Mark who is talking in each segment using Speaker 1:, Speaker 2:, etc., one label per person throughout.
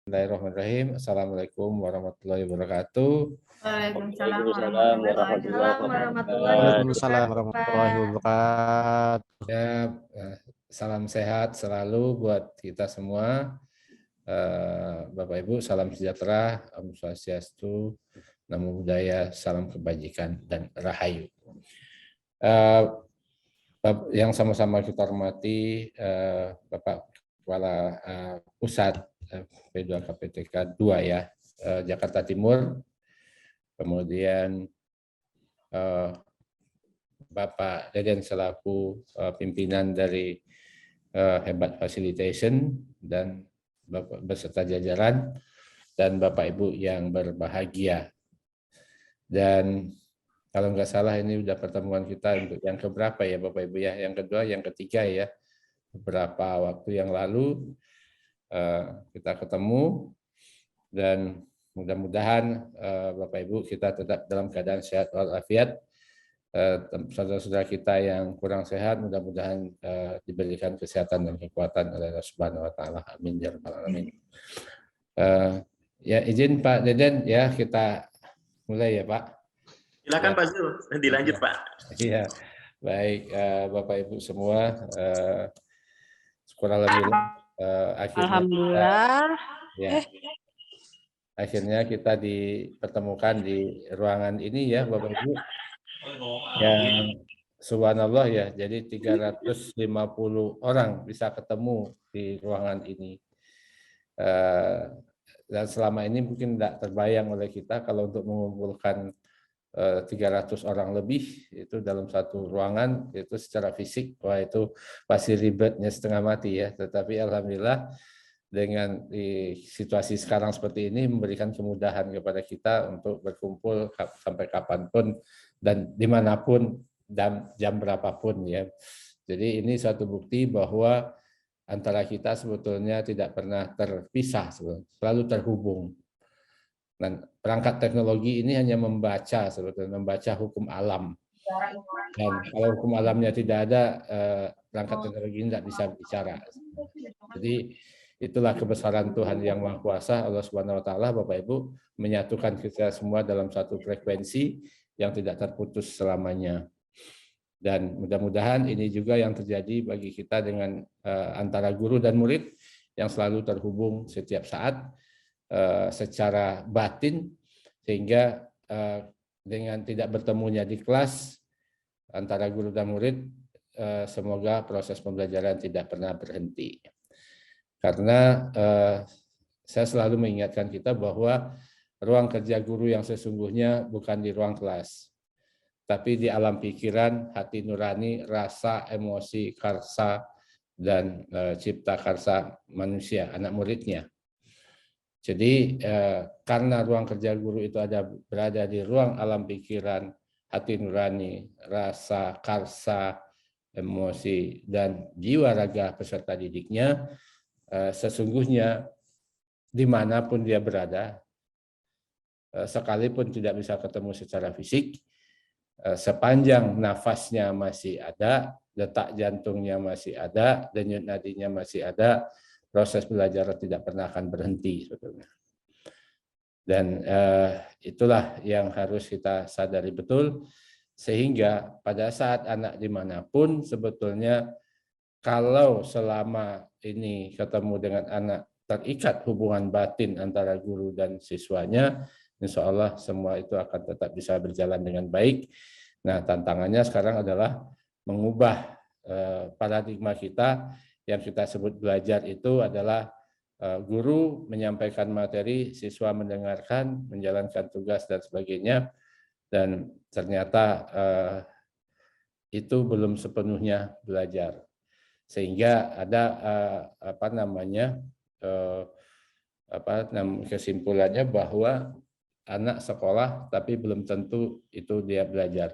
Speaker 1: Bismillahirrahmanirrahim. Assalamualaikum warahmatullahi wabarakatuh.
Speaker 2: Waalaikumsalam
Speaker 3: Waalaikumsalam warahmatullahi wabarakatuh.
Speaker 1: Ya, salam sehat selalu buat kita semua. Bapak Ibu, salam sejahtera, Om Swastiastu, Namo Buddhaya, salam kebajikan dan rahayu. Yang sama-sama kita hormati Bapak Kepala Pusat P2KPTK 2 ya, Jakarta Timur, kemudian Bapak Deden selaku pimpinan dari Hebat Facilitation dan Bapak beserta jajaran, dan Bapak Ibu yang berbahagia. Dan kalau nggak salah ini udah pertemuan kita untuk yang keberapa ya Bapak Ibu ya, yang kedua, yang ketiga ya. Beberapa waktu yang lalu kita ketemu, dan mudah-mudahan Bapak Ibu kita tetap dalam keadaan sehat walafiat. Saudara-saudara kita yang kurang sehat mudah-mudahan diberikan kesehatan dan kekuatan oleh Allah Subhanahu wa taala. Amin ya rabbal alamin. Ya, izin Pak Deden ya, kita mulai ya Pak.
Speaker 2: Silakan
Speaker 1: Ya.
Speaker 2: Pak Zul, dilanjut Pak.
Speaker 1: Iya. Baik, Bapak Ibu semua, syukur alhamdulillah.
Speaker 3: Alhamdulillah.
Speaker 1: Ya. Akhirnya kita dipertemukan di ruangan ini ya Bapak Ibu. Yang subhanallah ya, jadi 350 orang bisa ketemu di ruangan ini. Dan selama ini mungkin tidak terbayang oleh kita kalau untuk mengumpulkan 300 orang lebih itu dalam satu ruangan itu secara fisik, wah itu pasti ribetnya setengah mati ya. Tetapi alhamdulillah dengan situasi sekarang seperti ini memberikan kemudahan kepada kita untuk berkumpul sampai kapanpun dan dimanapun dan jam berapapun ya. Jadi ini suatu bukti bahwa antara kita sebetulnya tidak pernah terpisah, selalu terhubung. Dan perangkat teknologi ini hanya membaca, sebetulnya membaca hukum alam. Dan kalau hukum alamnya tidak ada, perangkat teknologi ini tidak bisa bicara. Jadi itulah kebesaran Tuhan yang Maha Kuasa, Allah Subhanahu wa taala, Bapak Ibu, menyatukan kita semua dalam satu frekuensi yang tidak terputus selamanya. Dan mudah-mudahan ini juga yang terjadi bagi kita dengan antara guru dan murid yang selalu terhubung setiap saat secara batin, sehingga dengan tidak bertemunya di kelas antara guru dan murid, semoga proses pembelajaran tidak pernah berhenti. Karena saya selalu mengingatkan kita bahwa ruang kerja guru yang sesungguhnya bukan di ruang kelas, tapi di alam pikiran, hati nurani, rasa, emosi, karsa, dan cipta karsa manusia, anak muridnya. Jadi karena ruang kerja guru itu berada di ruang alam pikiran, hati nurani, rasa, karsa, emosi, dan jiwa raga peserta didiknya, sesungguhnya dimanapun dia berada, sekalipun tidak bisa ketemu secara fisik, sepanjang nafasnya masih ada, detak jantungnya masih ada, denyut nadinya masih ada, proses belajar tidak pernah akan berhenti sebetulnya. Dan itulah yang harus kita sadari betul, sehingga pada saat anak dimanapun sebetulnya kalau selama ini ketemu dengan anak terikat hubungan batin antara guru dan siswanya, insya Allah semua itu akan tetap bisa berjalan dengan baik. Nah, tantangannya sekarang adalah mengubah paradigma kita. Yang kita sebut belajar itu adalah guru menyampaikan materi, siswa mendengarkan, menjalankan tugas dan sebagainya, dan ternyata itu belum sepenuhnya belajar, sehingga ada kesimpulannya bahwa anak sekolah tapi belum tentu itu dia belajar,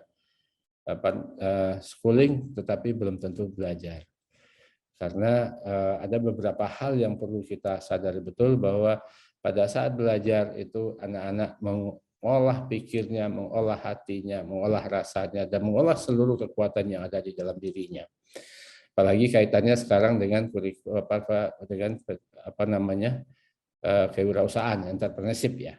Speaker 1: schooling tetapi belum tentu belajar. Karena ada beberapa hal yang perlu kita sadari betul, bahwa pada saat belajar itu anak-anak mengolah pikirnya, mengolah hatinya, mengolah rasanya, dan mengolah seluruh kekuatan yang ada di dalam dirinya. Apalagi kaitannya sekarang dengan kewirausahaan, entrepreneurship ya.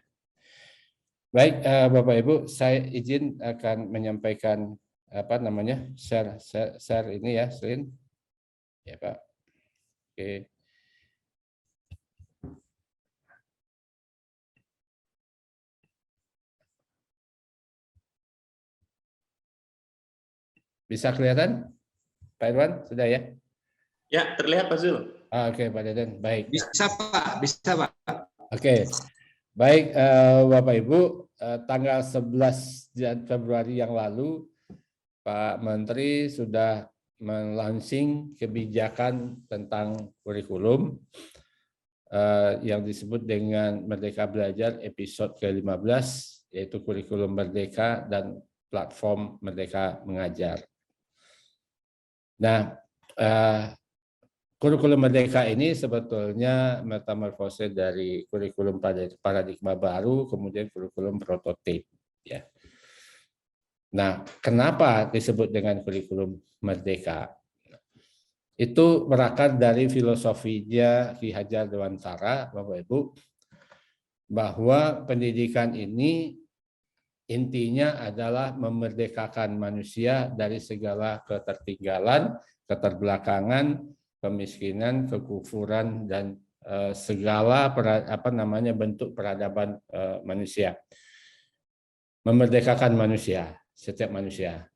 Speaker 1: Baik, Bapak Ibu, saya izin akan menyampaikan share ini ya, screen. Ya, Pak. Oke. Bisa kelihatan? Pak Irwan, sudah ya?
Speaker 2: Ya, terlihat Pak Zul.
Speaker 1: Oke, Pak Deden, baik.
Speaker 4: Bisa Pak, bisa Pak.
Speaker 1: Oke, baik Bapak Ibu, tanggal 11 Februari yang lalu Pak Menteri sudah melaunching kebijakan tentang kurikulum yang disebut dengan Merdeka Belajar episode ke-15, yaitu kurikulum Merdeka dan platform Merdeka Mengajar. Nah, kurikulum Merdeka ini sebetulnya metamorfose dari kurikulum paradigma baru, kemudian kurikulum prototip. Ya. Nah, kenapa disebut dengan kurikulum Merdeka? Itu berakar dari filosofinya Ki Hajar Dewantara, Bapak Ibu, bahwa pendidikan ini intinya adalah memerdekakan manusia dari segala ketertinggalan, keterbelakangan, kemiskinan, kekufuran, dan segala bentuk peradaban manusia. Memerdekakan manusia, setiap manusia.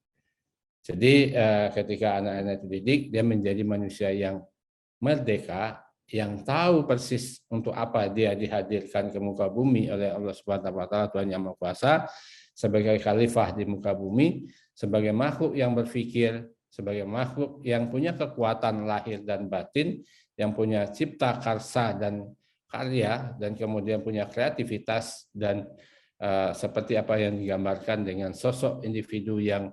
Speaker 1: Jadi ketika anak-anak dididik, dia menjadi manusia yang merdeka, yang tahu persis untuk apa dia dihadirkan ke muka bumi oleh Allah Subhanahu wa Ta'ala, Tuhan Yang Maha Kuasa, sebagai khalifah di muka bumi, sebagai makhluk yang berpikir, sebagai makhluk yang punya kekuatan lahir dan batin, yang punya cipta karsa dan karya, dan kemudian punya kreativitas, dan seperti apa yang digambarkan dengan sosok individu yang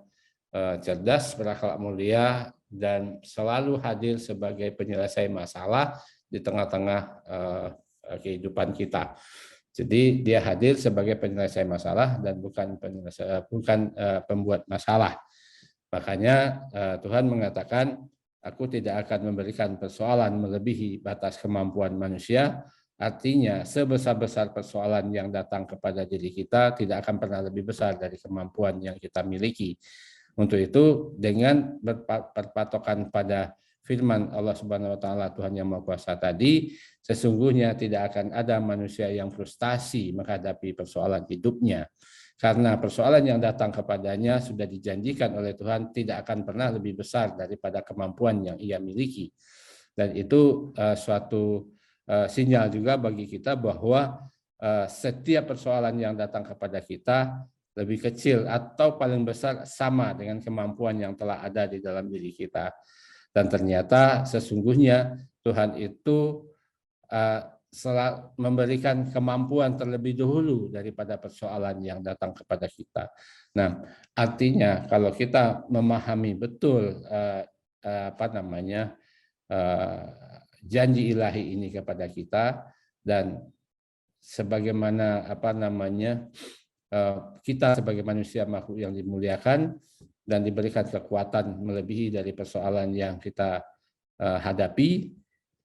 Speaker 1: cerdas, berakhlak mulia, dan selalu hadir sebagai penyelesai masalah di tengah-tengah kehidupan kita. Jadi dia hadir sebagai penyelesai masalah dan bukan pembuat masalah. Makanya Tuhan mengatakan, aku tidak akan memberikan persoalan melebihi batas kemampuan manusia. Artinya sebesar-besar persoalan yang datang kepada diri kita tidak akan pernah lebih besar dari kemampuan yang kita miliki. Untuk itu, dengan berpatokan pada firman Allah Subhanahu wa Ta'ala, Tuhan Yang Maha Kuasa tadi, sesungguhnya tidak akan ada manusia yang frustasi menghadapi persoalan hidupnya, karena persoalan yang datang kepadanya sudah dijanjikan oleh Tuhan tidak akan pernah lebih besar daripada kemampuan yang ia miliki. Dan itu suatu sinyal juga bagi kita bahwa setiap persoalan yang datang kepada kita lebih kecil atau paling besar sama dengan kemampuan yang telah ada di dalam diri kita. Dan ternyata sesungguhnya Tuhan itu memberikan kemampuan terlebih dahulu daripada persoalan yang datang kepada kita. Nah, artinya kalau kita memahami betul janji ilahi ini kepada kita, dan sebagaimana kita sebagai manusia makhluk yang dimuliakan dan diberikan kekuatan melebihi dari persoalan yang kita hadapi,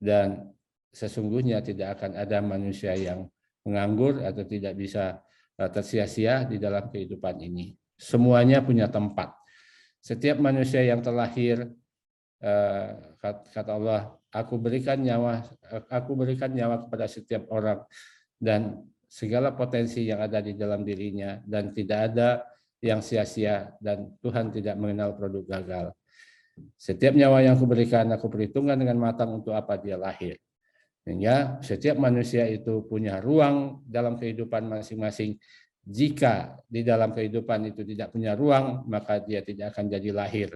Speaker 1: dan sesungguhnya tidak akan ada manusia yang menganggur atau tidak bisa tersia-sia di dalam kehidupan ini. Semuanya punya tempat. Setiap manusia yang terlahir, kata Allah, aku berikan nyawa kepada setiap orang, dan segala potensi yang ada di dalam dirinya, dan tidak ada yang sia-sia, dan Tuhan tidak mengenal produk gagal. Setiap nyawa yang kuberikan, aku perhitungkan dengan matang untuk apa dia lahir. Sehingga setiap manusia itu punya ruang dalam kehidupan masing-masing. Jika di dalam kehidupan itu tidak punya ruang, maka dia tidak akan jadi lahir.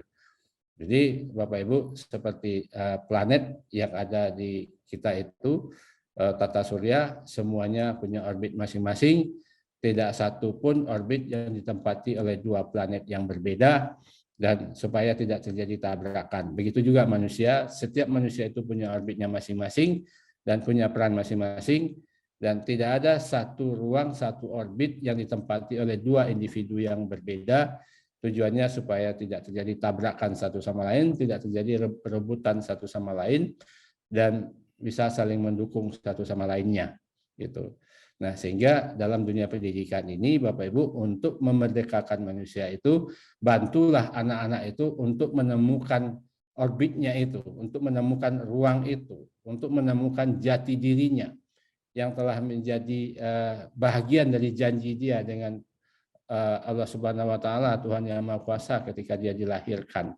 Speaker 1: Jadi Bapak Ibu, seperti planet yang ada di kita itu, tata surya, semuanya punya orbit masing-masing. Tidak satu pun orbit yang ditempati oleh dua planet yang berbeda, dan supaya tidak terjadi tabrakan. Begitu juga manusia, setiap manusia itu punya orbitnya masing-masing dan punya peran masing-masing, dan tidak ada satu ruang, satu orbit yang ditempati oleh dua individu yang berbeda. Tujuannya supaya tidak terjadi tabrakan satu sama lain, tidak terjadi perebutan satu sama lain, dan bisa saling mendukung satu sama lainnya. gitu. Nah, sehingga dalam dunia pendidikan ini Bapak Ibu untuk memerdekakan manusia itu bantulah anak-anak itu untuk menemukan orbitnya itu, untuk menemukan ruang itu, untuk menemukan jati dirinya yang telah menjadi bahagian dari janji dia dengan Allah Subhanahu wa taala, Tuhan Yang Maha Kuasa ketika dia dilahirkan.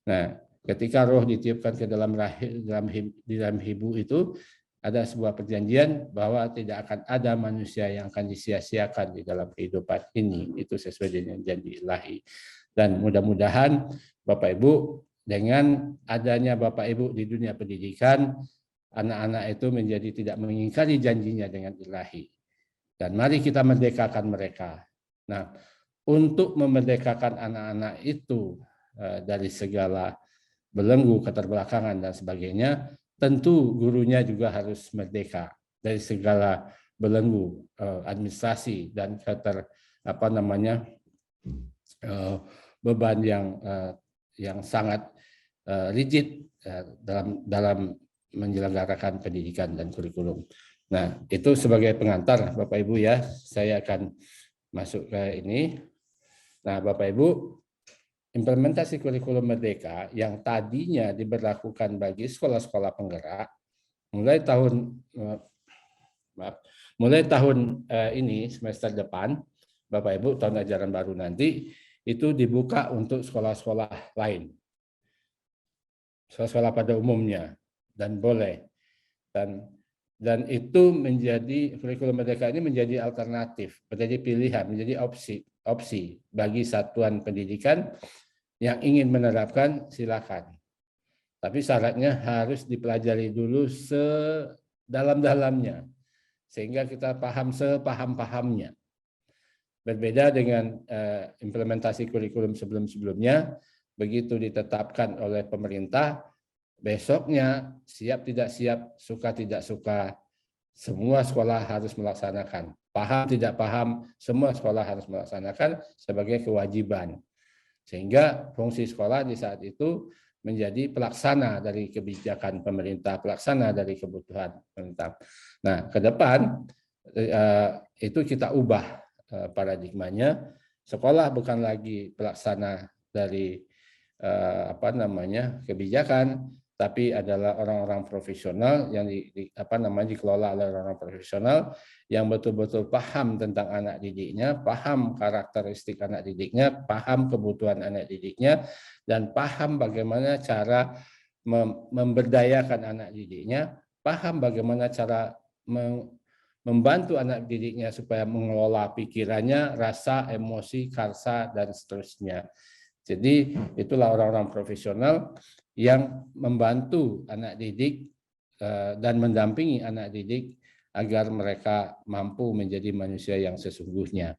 Speaker 1: Nah, ketika roh ditiupkan ke dalam rahim di dalam ibu itu ada sebuah perjanjian bahwa tidak akan ada manusia yang akan disia-siakan di dalam kehidupan ini. Itu sesuai dengan janji ilahi. Dan mudah-mudahan Bapak Ibu dengan adanya Bapak Ibu di dunia pendidikan, anak-anak itu menjadi tidak mengingkari janjinya dengan ilahi. Dan mari kita merdekakan mereka. Nah, untuk memerdekakan anak-anak itu dari segala belenggu, keterbelakangan dan sebagainya, tentu gurunya juga harus merdeka dari segala belenggu administrasi dan beban yang sangat rigid dalam menyelenggarakan pendidikan dan kurikulum. Nah, itu sebagai pengantar Bapak Ibu ya, saya akan masuk ke ini. Nah, Bapak Ibu, implementasi kurikulum merdeka yang tadinya diberlakukan bagi sekolah-sekolah penggerak mulai tahun ini semester depan, Bapak Ibu, tahun ajaran baru nanti itu dibuka untuk sekolah-sekolah lain, sekolah-sekolah pada umumnya, dan boleh dan itu menjadi kurikulum merdeka ini menjadi alternatif, menjadi pilihan, menjadi opsi bagi satuan pendidikan yang ingin menerapkan, silakan. Tapi syaratnya harus dipelajari dulu sedalam-dalamnya sehingga kita paham sepaham-pahamnya. Berbeda dengan implementasi kurikulum sebelum-sebelumnya, begitu ditetapkan oleh pemerintah, besoknya siap tidak siap, suka tidak suka, semua sekolah harus melaksanakan. Paham tidak paham, semua sekolah harus melaksanakan sebagai kewajiban. Sehingga fungsi sekolah di saat itu menjadi pelaksana dari kebijakan pemerintah, pelaksana dari kebutuhan pemerintah. Nah, ke depan itu kita ubah paradigmanya. Sekolah bukan lagi pelaksana dari kebijakan, tapi adalah orang-orang profesional yang dikelola oleh orang-orang profesional yang betul-betul paham tentang anak didiknya, paham karakteristik anak didiknya, paham kebutuhan anak didiknya, dan paham bagaimana cara memberdayakan anak didiknya, paham bagaimana cara membantu anak didiknya supaya mengelola pikirannya, rasa, emosi, karsa, dan seterusnya. Jadi itulah orang-orang profesional yang membantu anak didik dan mendampingi anak didik agar mereka mampu menjadi manusia yang sesungguhnya.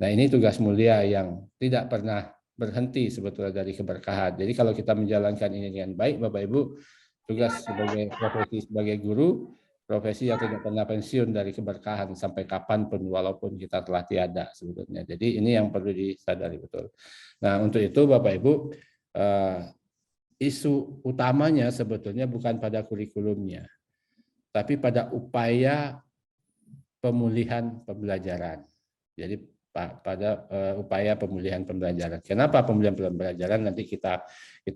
Speaker 1: Nah, ini tugas mulia yang tidak pernah berhenti sebetulnya dari keberkahan. Jadi kalau kita menjalankan ini dengan baik, Bapak Ibu, tugas sebagai profesi sebagai guru, profesi yang tidak pernah pensiun dari keberkahan sampai kapanpun walaupun kita telah tiada sebetulnya. Jadi ini yang perlu disadari betul. Nah, untuk itu Bapak Ibu, isu utamanya sebetulnya bukan pada kurikulumnya, tapi pada upaya pemulihan pembelajaran. Jadi pada upaya pemulihan pembelajaran. Kenapa pemulihan pembelajaran nanti kita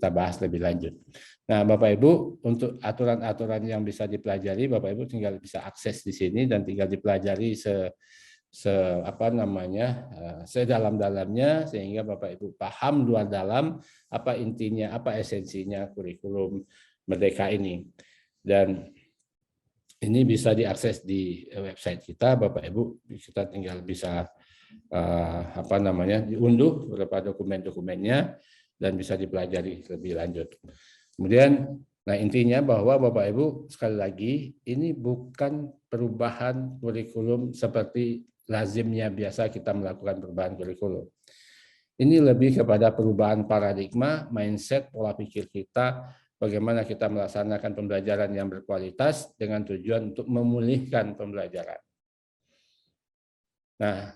Speaker 1: bahas lebih lanjut. Nah, Bapak Ibu, untuk aturan-aturan yang bisa dipelajari, Bapak Ibu tinggal bisa akses di sini dan tinggal dipelajari sedalam-dalamnya sehingga Bapak Ibu paham luar dalam apa intinya, apa esensinya kurikulum merdeka ini. Dan ini bisa diakses di website kita, Bapak Ibu. Kita tinggal bisa diunduh beberapa dokumen-dokumennya dan bisa dipelajari lebih lanjut. Kemudian, nah intinya bahwa Bapak Ibu sekali lagi ini bukan perubahan kurikulum seperti lazimnya biasa kita melakukan perubahan kurikulum. Ini lebih kepada perubahan paradigma, mindset, pola pikir kita, bagaimana kita melaksanakan pembelajaran yang berkualitas dengan tujuan untuk memulihkan pembelajaran. Nah,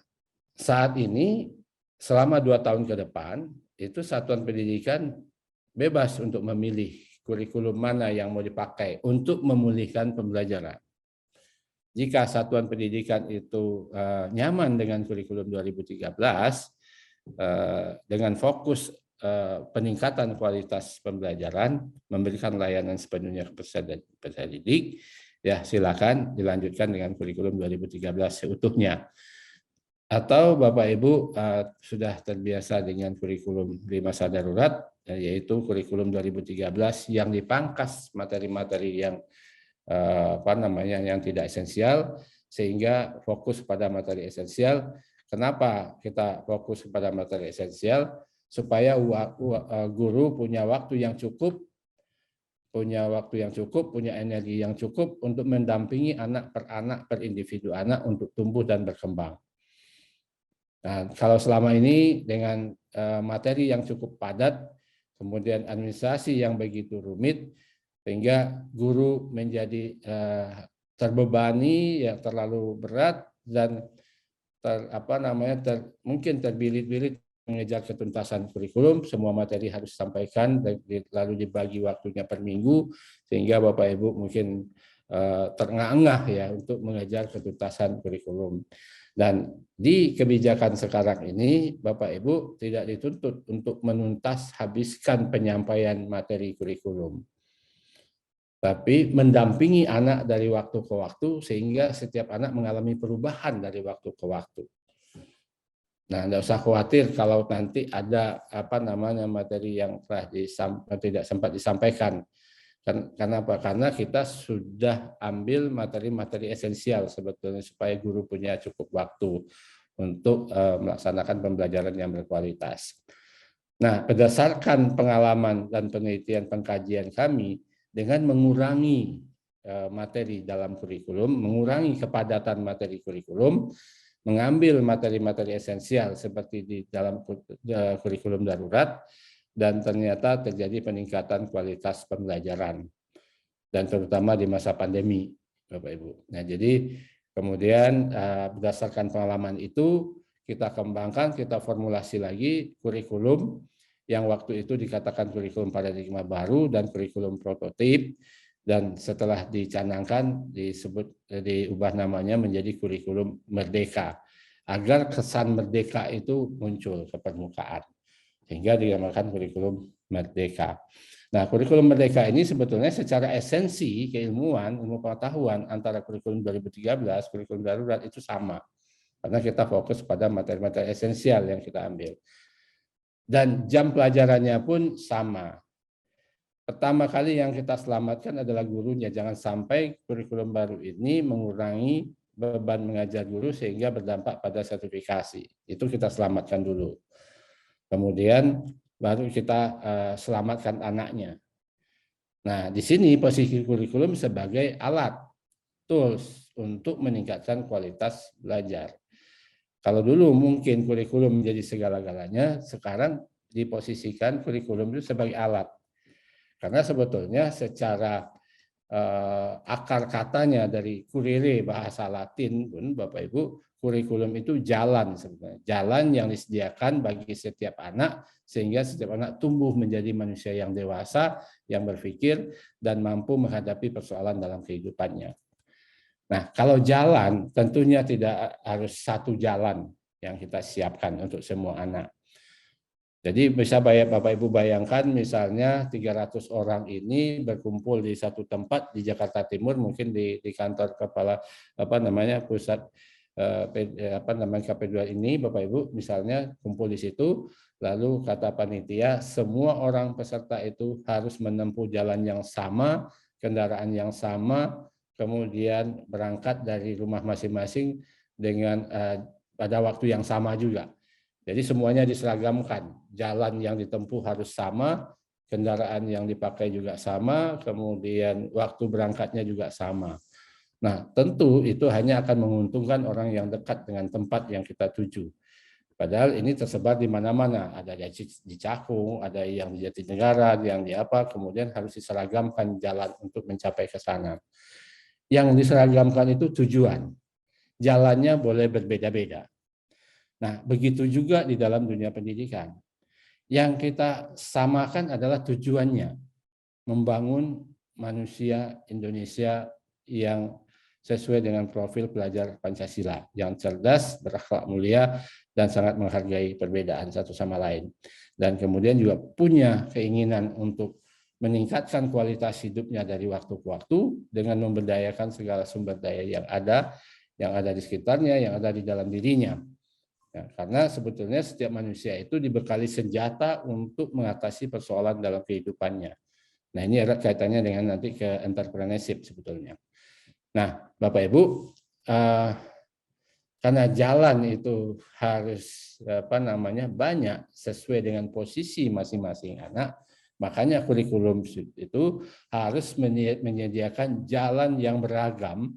Speaker 1: saat ini selama 2 tahun ke depan, itu satuan pendidikan bebas untuk memilih kurikulum mana yang mau dipakai untuk memulihkan pembelajaran. jika satuan pendidikan itu nyaman dengan kurikulum 2013 dengan fokus peningkatan kualitas pembelajaran, memberikan layanan sepenuhnya ke peserta didik, ya silakan dilanjutkan dengan kurikulum 2013 seutuhnya. Atau Bapak Ibu sudah terbiasa dengan kurikulum di masa darurat, yaitu kurikulum 2013 yang dipangkas materi-materi yang yang tidak esensial, sehingga fokus pada materi esensial. Kenapa kita fokus pada materi esensial? Supaya guru punya waktu yang cukup, punya energi yang cukup untuk mendampingi anak per individu anak untuk tumbuh dan berkembang. Nah, kalau selama ini dengan materi yang cukup padat, kemudian administrasi yang begitu rumit, sehingga guru menjadi terbebani, yang terlalu berat, dan mungkin terbilit-bilit mengejar ketuntasan kurikulum. Semua materi harus disampaikan, lalu dibagi waktunya per minggu, sehingga Bapak Ibu mungkin terengah-engah ya untuk mengejar ketuntasan kurikulum. Dan di kebijakan sekarang ini, Bapak Ibu tidak dituntut untuk menuntas habiskan penyampaian materi kurikulum, tapi mendampingi anak dari waktu ke waktu, sehingga setiap anak mengalami perubahan dari waktu ke waktu. Nah, tidak usah khawatir kalau nanti ada materi yang tidak sempat disampaikan. Kenapa? Karena kita sudah ambil materi-materi esensial sebetulnya supaya guru punya cukup waktu untuk melaksanakan pembelajaran yang berkualitas. Nah, berdasarkan pengalaman dan penelitian pengkajian kami, dengan mengurangi materi dalam kurikulum, mengurangi kepadatan materi kurikulum, mengambil materi-materi esensial seperti di dalam kurikulum darurat, dan ternyata terjadi peningkatan kualitas pembelajaran, dan terutama di masa pandemi, Bapak Ibu. Nah, jadi kemudian berdasarkan pengalaman itu, kita kembangkan, kita formulasi lagi kurikulum yang waktu itu dikatakan kurikulum paradigma baru dan kurikulum prototip, dan setelah dicanangkan diubah namanya menjadi kurikulum merdeka, agar kesan merdeka itu muncul ke permukaan, sehingga dinamakan kurikulum merdeka. Nah, kurikulum merdeka ini sebetulnya secara esensi keilmuan, ilmu pengetahuan antara kurikulum 2013, kurikulum darurat itu sama, karena kita fokus pada materi-materi esensial yang kita ambil. Dan jam pelajarannya pun sama. Pertama kali yang kita selamatkan adalah gurunya. Jangan sampai kurikulum baru ini mengurangi beban mengajar guru sehingga berdampak pada sertifikasi. Itu kita selamatkan dulu. Kemudian baru kita selamatkan anaknya. Nah, di sini posisi kurikulum sebagai alat, tools untuk meningkatkan kualitas belajar. Kalau dulu mungkin kurikulum menjadi segala-galanya, sekarang diposisikan kurikulum itu sebagai alat. Karena sebetulnya secara akar katanya dari kurere bahasa Latin pun, Bapak Ibu, kurikulum itu jalan sebenarnya. Jalan yang disediakan bagi setiap anak, sehingga setiap anak tumbuh menjadi manusia yang dewasa, yang berpikir, dan mampu menghadapi persoalan dalam kehidupannya. Nah, kalau jalan tentunya tidak harus satu jalan yang kita siapkan untuk semua anak. Jadi bisa Bapak Ibu bayangkan misalnya 300 orang ini berkumpul di satu tempat di Jakarta Timur, mungkin di kantor kepala pusat KP2 ini, Bapak Ibu misalnya kumpul di situ, lalu kata panitia semua orang peserta itu harus menempuh jalan yang sama, kendaraan yang sama, kemudian berangkat dari rumah masing-masing dengan pada waktu yang sama juga. Jadi semuanya diseragamkan, jalan yang ditempuh harus sama, kendaraan yang dipakai juga sama, kemudian waktu berangkatnya juga sama. Nah, tentu itu hanya akan menguntungkan orang yang dekat dengan tempat yang kita tuju. Padahal ini tersebar di mana-mana, ada di Cakung, ada yang di Jatinegara, yang di apa, kemudian harus diseragamkan jalan untuk mencapai ke sana. Yang diseragamkan itu tujuan, jalannya boleh berbeda-beda. Nah, begitu juga di dalam dunia pendidikan. Yang kita samakan adalah tujuannya, membangun manusia Indonesia yang sesuai dengan profil pelajar Pancasila yang cerdas, berakhlak mulia, dan sangat menghargai perbedaan satu sama lain. Dan kemudian juga punya keinginan untuk meningkatkan kualitas hidupnya dari waktu ke waktu dengan memberdayakan segala sumber daya yang ada di sekitarnya, yang ada di dalam dirinya. Ya, karena sebetulnya setiap manusia itu dibekali senjata untuk mengatasi persoalan dalam kehidupannya. Nah, ini ada kaitannya dengan nanti ke entrepreneurship sebetulnya. Nah, Bapak Ibu, karena jalan itu harus banyak sesuai dengan posisi masing-masing anak, makanya kurikulum itu harus menyediakan jalan yang beragam,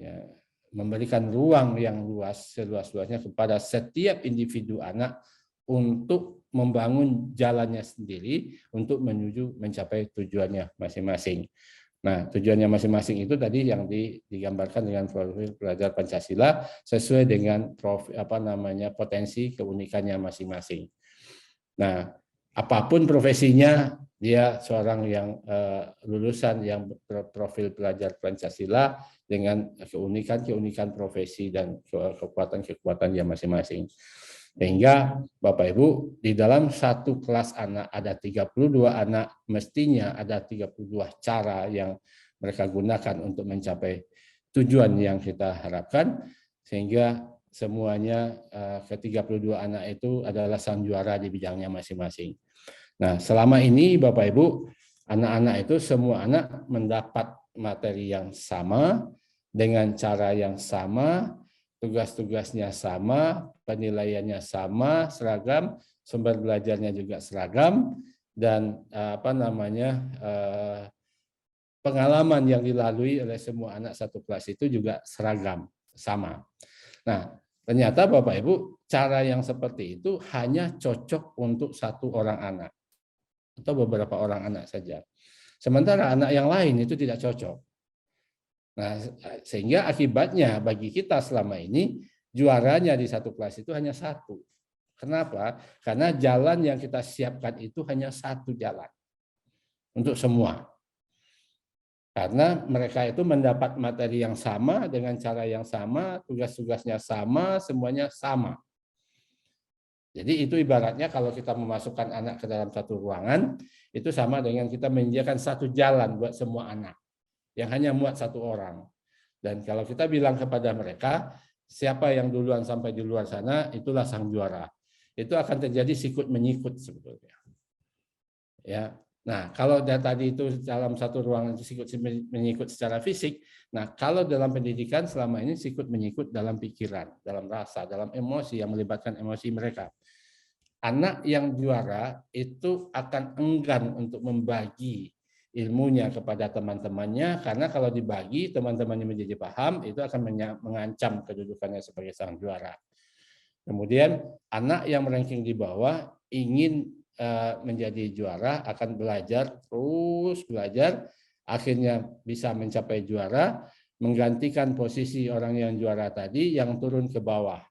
Speaker 1: ya, memberikan ruang yang luas seluas-luasnya kepada setiap individu anak untuk membangun jalannya sendiri untuk menuju mencapai tujuannya masing-masing. Nah, tujuannya masing-masing itu tadi yang digambarkan dengan profil pelajar Pancasila sesuai dengan potensi keunikannya masing-masing. Nah, apapun profesinya, dia seorang yang lulusan yang berprofil pelajar Pancasila dengan keunikan profesi dan kekuatan dia masing-masing. Sehingga Bapak Ibu, di dalam satu kelas anak ada 32 anak, mestinya ada 32 cara yang mereka gunakan untuk mencapai tujuan yang kita harapkan, sehingga semuanya ke-32 anak itu adalah sang juara di bidangnya masing-masing. Nah, selama ini Bapak Ibu, anak-anak itu semua anak mendapat materi yang sama, dengan cara yang sama, tugas-tugasnya sama, penilaiannya sama, seragam, sumber belajarnya juga seragam, dan pengalaman yang dilalui oleh semua anak satu kelas itu juga seragam, sama. Nah, ternyata Bapak Ibu, cara yang seperti itu hanya cocok untuk satu orang anak atau beberapa orang anak saja. Sementara anak yang lain itu tidak cocok. Nah, sehingga akibatnya bagi kita selama ini juaranya di satu kelas itu hanya satu. Kenapa? Karena jalan yang kita siapkan itu hanya satu jalan untuk semua. Karena mereka itu mendapat materi yang sama dengan cara yang sama, tugas-tugasnya sama, semuanya sama. Jadi itu ibaratnya kalau kita memasukkan anak ke dalam satu ruangan, itu sama dengan kita menyediakan satu jalan buat semua anak yang hanya muat satu orang. Dan kalau kita bilang kepada mereka, siapa yang duluan sampai di luar sana, itulah sang juara. Itu akan terjadi sikut menyikut sebetulnya. Ya. Nah, kalau tadi itu dalam satu ruangan itu sikut menyikut secara fisik, nah kalau dalam pendidikan selama ini sikut menyikut dalam pikiran, dalam rasa, dalam emosi yang melibatkan emosi mereka. Anak yang juara itu akan enggan untuk membagi ilmunya kepada teman-temannya, karena kalau dibagi teman-temannya menjadi paham, itu akan mengancam kedudukannya sebagai sang juara. Kemudian anak yang ranking di bawah ingin menjadi juara, akan belajar, terus belajar, akhirnya bisa mencapai juara, menggantikan posisi orang yang juara tadi yang turun ke bawah.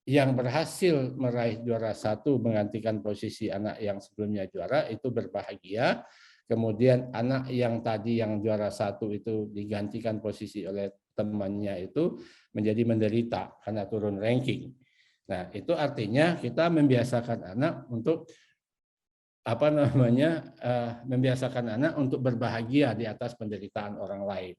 Speaker 1: Yang berhasil meraih juara satu menggantikan posisi anak yang sebelumnya juara itu berbahagia. Kemudian anak yang tadi yang juara satu itu digantikan posisi oleh temannya itu menjadi menderita karena turun ranking. Nah, itu artinya kita membiasakan anak untuk membiasakan anak untuk berbahagia di atas penderitaan orang lain.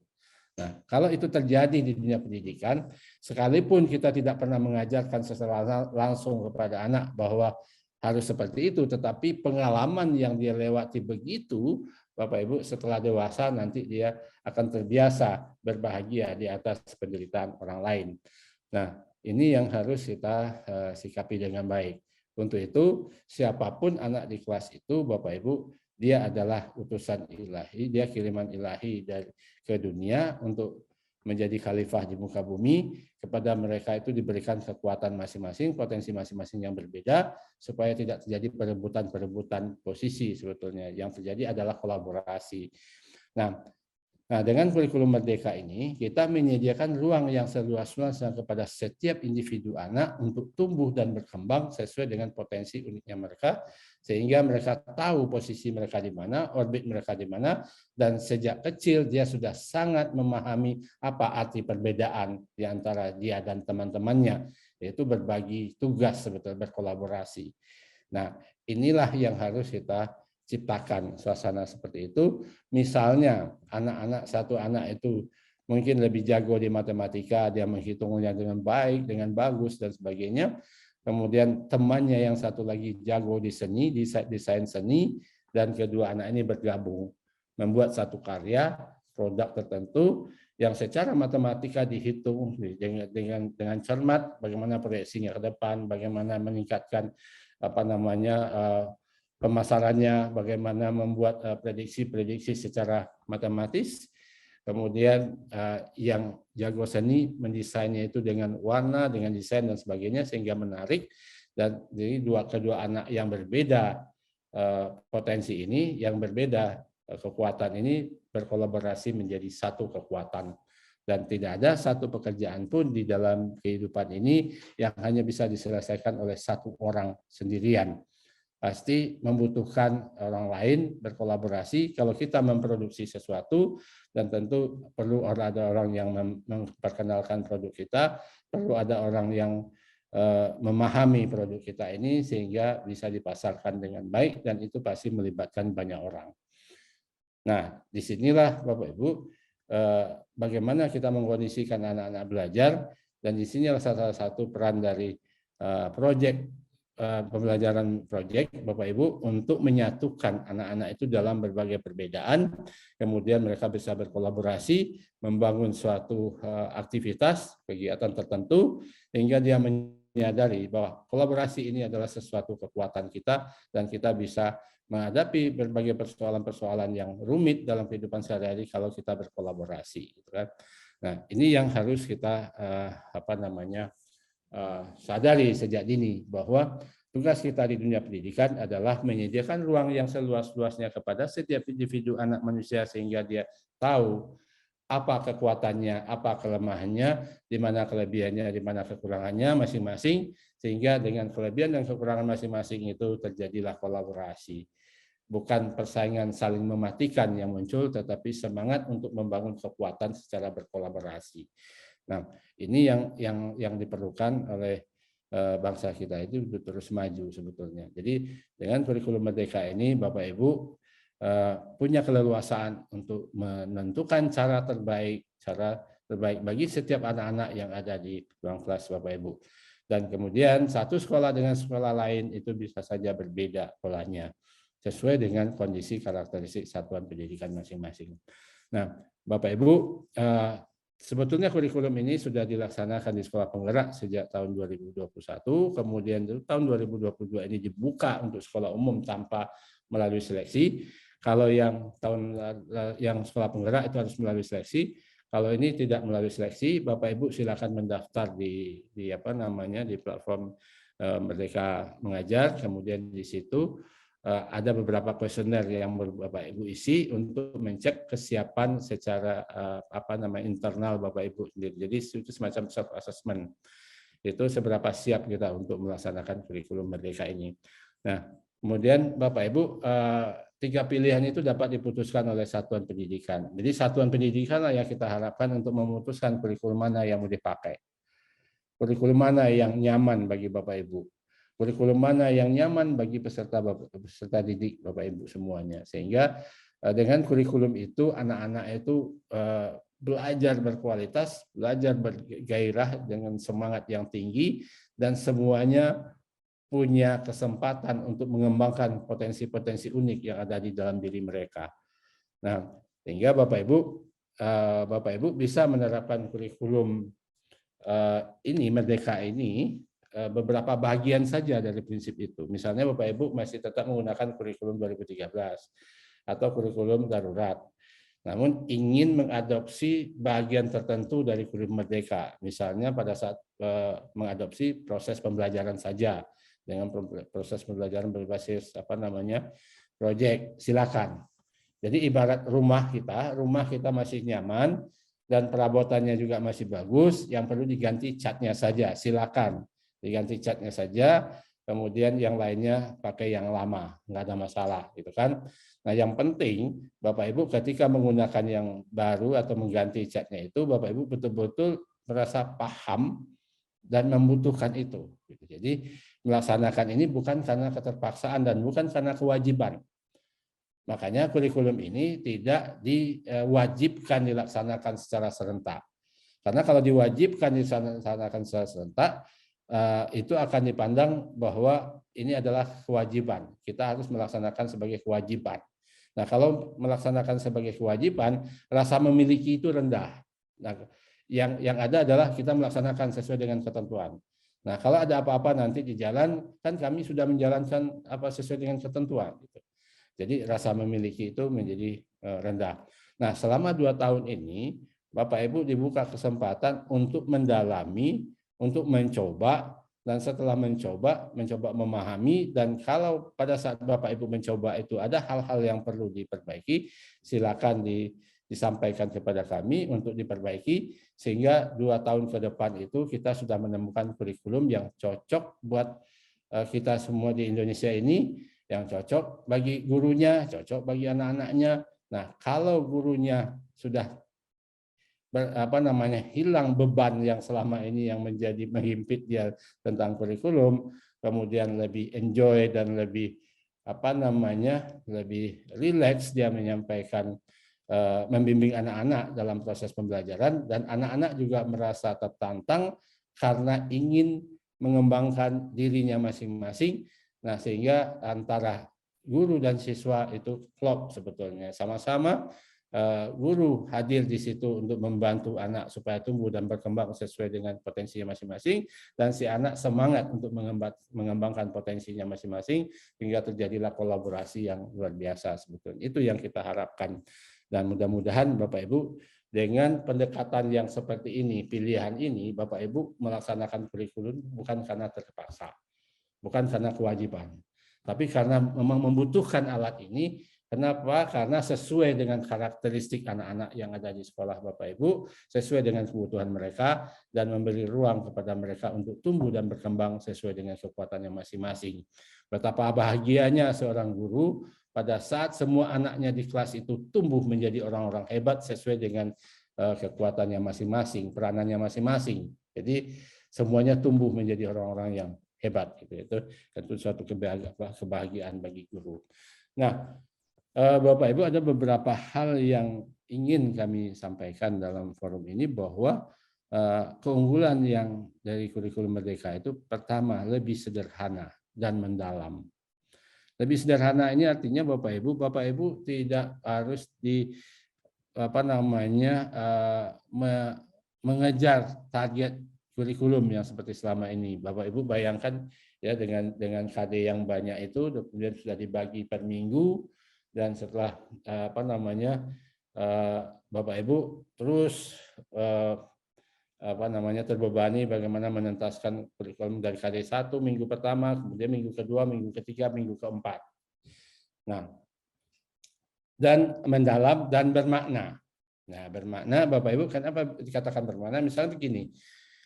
Speaker 1: Nah, kalau itu terjadi di dunia pendidikan, sekalipun kita tidak pernah mengajarkan secara langsung kepada anak bahwa harus seperti itu, tetapi pengalaman yang dia lewati begitu, Bapak Ibu, setelah dewasa nanti dia akan terbiasa berbahagia di atas penderitaan orang lain. Nah, ini yang harus kita sikapi dengan baik. Untuk itu, siapapun anak di kelas itu, Bapak Ibu, dia adalah utusan ilahi, dia kiriman ilahi ke dunia untuk menjadi khalifah di muka bumi. Kepada mereka itu diberikan kekuatan masing-masing, potensi masing-masing yang berbeda, supaya tidak terjadi perebutan posisi sebetulnya. Yang terjadi adalah kolaborasi. Nah, Nah, dengan kurikulum merdeka ini, kita menyediakan ruang yang seluas-luasnya kepada setiap individu anak untuk tumbuh dan berkembang sesuai dengan potensi uniknya mereka, sehingga mereka tahu posisi mereka di mana, orbit mereka di mana, dan sejak kecil dia sudah sangat memahami apa arti perbedaan di antara dia dan teman-temannya, yaitu berbagi tugas, sebetulnya berkolaborasi. Nah, inilah yang harus kita ciptakan suasana seperti itu. Misalnya satu anak itu mungkin lebih jago di matematika, dia menghitungnya dengan baik, dengan bagus dan sebagainya. Kemudian temannya yang satu lagi jago di seni, di desain seni, dan kedua anak ini bergabung membuat satu karya produk tertentu yang secara matematika dihitung dengan cermat bagaimana proyeksinya ke depan, bagaimana meningkatkan pemasarannya, bagaimana membuat prediksi-prediksi secara matematis. Kemudian yang jago seni mendesainnya itu dengan warna, dengan desain dan sebagainya sehingga menarik. Dan jadi kedua anak yang berbeda potensi ini, yang berbeda kekuatan ini berkolaborasi menjadi satu kekuatan. Dan tidak ada satu pekerjaan pun di dalam kehidupan ini yang hanya bisa diselesaikan oleh satu orang sendirian. Pasti membutuhkan orang lain berkolaborasi. Kalau kita memproduksi sesuatu, dan tentu perlu ada orang yang memperkenalkan produk kita, perlu ada orang yang memahami produk kita ini sehingga bisa dipasarkan dengan baik, dan itu pasti melibatkan banyak orang. Nah, disinilah Bapak Ibu, bagaimana kita mengkondisikan anak-anak belajar, dan disinilah salah satu peran dari pembelajaran proyek Bapak Ibu untuk menyatukan anak-anak itu dalam berbagai perbedaan, kemudian mereka bisa berkolaborasi, membangun suatu aktivitas, kegiatan tertentu, sehingga dia menyadari bahwa kolaborasi ini adalah sesuatu kekuatan kita, dan kita bisa menghadapi berbagai persoalan-persoalan yang rumit dalam kehidupan sehari-hari kalau kita berkolaborasi. Nah, ini yang harus kita sadari sejak dini, bahwa tugas kita di dunia pendidikan adalah menyediakan ruang yang seluas-luasnya kepada setiap individu anak manusia sehingga dia tahu apa kekuatannya, apa kelemahannya, di mana kelebihannya, di mana kekurangannya masing-masing, sehingga dengan kelebihan dan kekurangan masing-masing itu terjadilah kolaborasi. Bukan persaingan saling mematikan yang muncul, tetapi semangat untuk membangun kekuatan secara berkolaborasi. Nah, ini yang diperlukan oleh bangsa kita itu untuk terus maju sebetulnya. Jadi dengan kurikulum merdeka ini, Bapak Ibu punya keleluasaan untuk menentukan cara terbaik bagi setiap anak-anak yang ada di ruang kelas Bapak Ibu. Dan kemudian satu sekolah dengan sekolah lain itu bisa saja berbeda polanya, sesuai dengan kondisi karakteristik satuan pendidikan masing-masing. Nah, Bapak Ibu, sebetulnya kurikulum ini sudah dilaksanakan di sekolah penggerak sejak tahun 2021, kemudian tahun 2022 ini dibuka untuk sekolah umum tanpa melalui seleksi. Kalau yang sekolah penggerak itu harus melalui seleksi. Kalau ini tidak melalui seleksi, Bapak Ibu silakan mendaftar di platform Merdeka Mengajar. Kemudian di situ ada beberapa kuesioner yang Bapak Ibu isi untuk mencek kesiapan secara internal Bapak Ibu sendiri. Jadi itu semacam self assessment. Itu seberapa siap kita untuk melaksanakan kurikulum merdeka ini. Nah, kemudian Bapak Ibu, 3 pilihan itu dapat diputuskan oleh satuan pendidikan. Jadi satuan pendidikan lah yang kita harapkan untuk memutuskan kurikulum mana yang mau dipakai. Kurikulum mana yang nyaman bagi Bapak Ibu. Kurikulum mana yang nyaman bagi peserta didik Bapak Ibu semuanya. Sehingga dengan kurikulum itu anak-anak itu belajar berkualitas, belajar bergairah dengan semangat yang tinggi, dan semuanya punya kesempatan untuk mengembangkan potensi-potensi unik yang ada di dalam diri mereka. Nah, sehingga Bapak Ibu bisa menerapkan kurikulum merdeka ini beberapa bagian saja dari prinsip itu. Misalnya Bapak Ibu masih tetap menggunakan kurikulum 2013 atau kurikulum darurat. Namun ingin mengadopsi bagian tertentu dari kurikulum merdeka. Misalnya pada saat mengadopsi proses pembelajaran saja dengan proses pembelajaran berbasis proyek, silakan. Jadi ibarat rumah kita masih nyaman dan perabotannya juga masih bagus, yang perlu diganti catnya saja, silakan diganti catnya saja, kemudian yang lainnya pakai yang lama, nggak ada masalah, gitu kan. Nah, yang penting Bapak Ibu ketika menggunakan yang baru atau mengganti catnya itu, Bapak Ibu betul-betul merasa paham dan membutuhkan itu. Jadi melaksanakan ini bukan karena keterpaksaan dan bukan karena kewajiban. Makanya kurikulum ini tidak diwajibkan dilaksanakan secara serentak. Karena kalau diwajibkan dilaksanakan secara serentak, itu akan dipandang bahwa ini adalah kewajiban. Kita harus melaksanakan sebagai kewajiban. Nah, kalau melaksanakan sebagai kewajiban, rasa memiliki itu rendah. Nah, yang ada adalah kita melaksanakan sesuai dengan ketentuan. Nah, kalau ada apa-apa nanti di jalan, kan kami sudah menjalankan apa sesuai dengan ketentuan. Gitu. Jadi rasa memiliki itu menjadi rendah. Nah, selama 2 tahun ini, Bapak Ibu dibuka kesempatan untuk mendalami, untuk mencoba, dan setelah mencoba memahami, dan kalau pada saat Bapak Ibu mencoba itu ada hal-hal yang perlu diperbaiki, silakan disampaikan kepada kami untuk diperbaiki, sehingga 2 tahun ke depan itu kita sudah menemukan kurikulum yang cocok buat kita semua di Indonesia ini, yang cocok bagi gurunya, cocok bagi anak-anaknya. Nah, kalau gurunya sudah hilang beban yang selama ini yang menjadi menghimpit dia tentang kurikulum, kemudian lebih enjoy dan lebih lebih rileks dia menyampaikan, membimbing anak-anak dalam proses pembelajaran, dan anak-anak juga merasa tertantang karena ingin mengembangkan dirinya masing-masing. Nah, sehingga antara guru dan siswa itu klop sebetulnya, sama-sama guru hadir di situ untuk membantu anak supaya tumbuh dan berkembang sesuai dengan potensinya masing-masing, dan si anak semangat untuk mengembangkan potensinya masing-masing, hingga terjadilah kolaborasi yang luar biasa sebetulnya. Itu yang kita harapkan, dan mudah-mudahan Bapak Ibu dengan pendekatan yang seperti ini, pilihan ini, Bapak Ibu melaksanakan kurikulum bukan karena terpaksa, bukan karena kewajiban, tapi karena memang membutuhkan alat ini. Kenapa? Karena sesuai dengan karakteristik anak-anak yang ada di sekolah Bapak Ibu, sesuai dengan kebutuhan mereka, dan memberi ruang kepada mereka untuk tumbuh dan berkembang sesuai dengan kekuatannya masing-masing. Betapa bahagianya seorang guru pada saat semua anaknya di kelas itu tumbuh menjadi orang-orang hebat sesuai dengan kekuatannya masing-masing, peranannya masing-masing. Jadi semuanya tumbuh menjadi orang-orang yang hebat, gitu. Itu tentu suatu kebahagiaan bagi guru. Nah, Bapak Ibu, ada beberapa hal yang ingin kami sampaikan dalam forum ini, bahwa keunggulan yang dari kurikulum Merdeka itu pertama lebih sederhana dan mendalam. Lebih sederhana ini artinya Bapak Ibu tidak harus mengejar target kurikulum yang seperti selama ini. Bapak Ibu bayangkan ya, dengan KD yang banyak itu, kemudian sudah dibagi per minggu, dan setelah Bapak Ibu terus terbebani bagaimana menentaskan kurikulum dari KD 1 minggu pertama, kemudian minggu kedua, minggu ketiga, minggu keempat. Nah, dan mendalam dan bermakna. Nah, bermakna Bapak Ibu, kenapa dikatakan bermakna? Misalnya begini,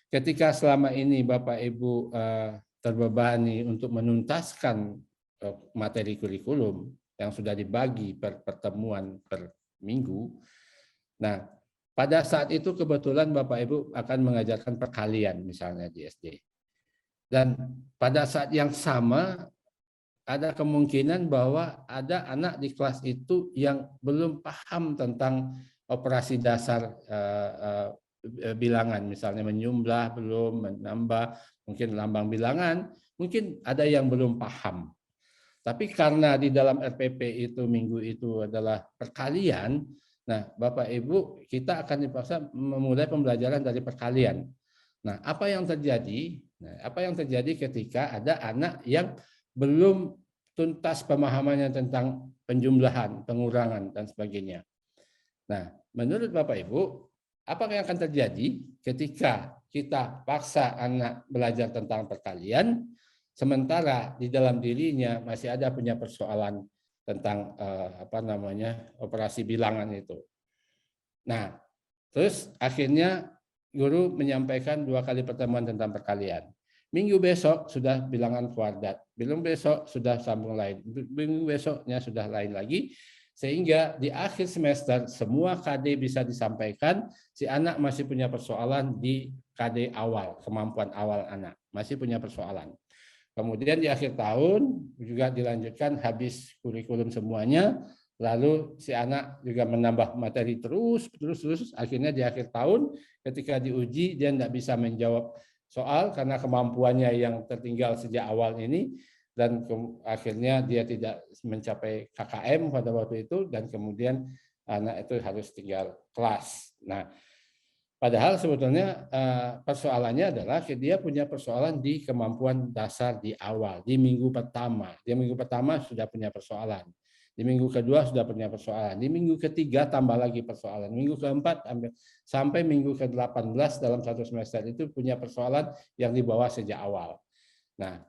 Speaker 1: ketika selama ini Bapak Ibu terbebani untuk menuntaskan materi kurikulum yang sudah dibagi per pertemuan per minggu, nah pada saat itu kebetulan Bapak Ibu akan mengajarkan perkalian misalnya di SD. Dan pada saat yang sama ada kemungkinan bahwa ada anak di kelas itu yang belum paham tentang operasi dasar bilangan, misalnya menjumlah belum, menambah, mungkin lambang bilangan, mungkin ada yang belum paham. Tapi karena di dalam RPP itu minggu itu adalah perkalian, nah Bapak Ibu kita akan dipaksa memulai pembelajaran dari perkalian. Nah, apa yang terjadi? Nah, apa yang terjadi ketika ada anak yang belum tuntas pemahamannya tentang penjumlahan, pengurangan, dan sebagainya. Nah, menurut Bapak Ibu, apa yang akan terjadi ketika kita paksa anak belajar tentang perkalian, sementara di dalam dirinya masih ada punya persoalan tentang operasi bilangan itu. Nah, terus akhirnya guru menyampaikan 2 kali pertemuan tentang perkalian. Minggu besok sudah bilangan kuadrat, belum besok sudah sambung lain, minggu besoknya sudah lain lagi, sehingga di akhir semester semua KD bisa disampaikan. Si anak masih punya persoalan di KD awal, kemampuan awal anak masih punya persoalan. Kemudian di akhir tahun juga dilanjutkan habis kurikulum semuanya, lalu si anak juga menambah materi terus, akhirnya di akhir tahun ketika diuji dia tidak bisa menjawab soal karena kemampuannya yang tertinggal sejak awal ini, dan akhirnya dia tidak mencapai KKM pada waktu itu, dan kemudian anak itu harus tinggal kelas. Nah, padahal sebetulnya persoalannya adalah dia punya persoalan di kemampuan dasar di awal, di minggu pertama. Di minggu pertama sudah punya persoalan. Di minggu kedua sudah punya persoalan. Di minggu ketiga tambah lagi persoalan. Minggu keempat sampai minggu ke-18 dalam satu semester itu punya persoalan yang dibawa sejak awal. Nah,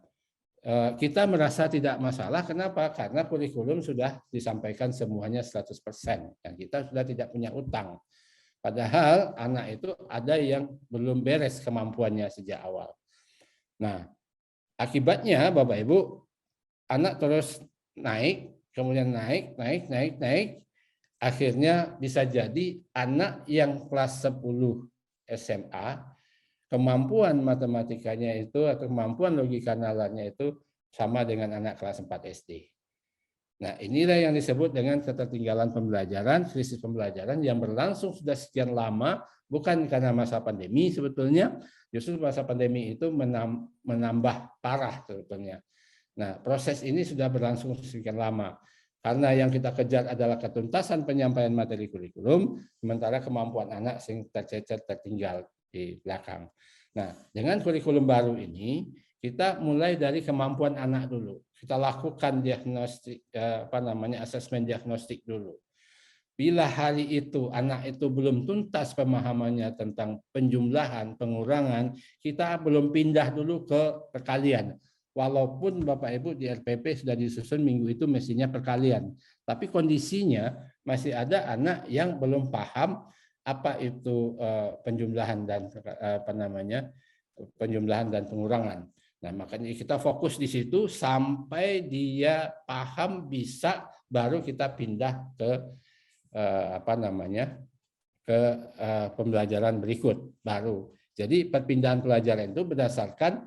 Speaker 1: kita merasa tidak masalah. Kenapa? Karena kurikulum sudah disampaikan semuanya 100%. Dan kita sudah tidak punya utang. Padahal anak itu ada yang belum beres kemampuannya sejak awal. Nah, akibatnya Bapak Ibu, anak terus naik, kemudian naik. Akhirnya bisa jadi anak yang kelas 10 SMA, kemampuan matematikanya itu atau kemampuan logika nalarnya itu sama dengan anak kelas 4 SD. Nah, inilah yang disebut dengan ketertinggalan pembelajaran, krisis pembelajaran yang berlangsung sudah sekian lama, bukan karena masa pandemi sebetulnya, justru masa pandemi itu menambah parah sebetulnya. Nah, proses ini sudah berlangsung sekian lama, karena yang kita kejar adalah ketuntasan penyampaian materi kurikulum, sementara kemampuan anak sing tercecer tertinggal di belakang. Nah, dengan kurikulum baru ini, kita mulai dari kemampuan anak dulu. Kita lakukan diagnostik, asesmen diagnostik dulu. Bila hari itu anak itu belum tuntas pemahamannya tentang penjumlahan, pengurangan, kita belum pindah dulu ke perkalian. Walaupun Bapak Ibu di RPP sudah disusun minggu itu mestinya perkalian, tapi kondisinya masih ada anak yang belum paham apa itu penjumlahan dan penjumlahan dan pengurangan. Nah, makanya kita fokus di situ sampai dia paham bisa, baru kita pindah ke pembelajaran berikut baru. Jadi perpindahan pelajaran itu berdasarkan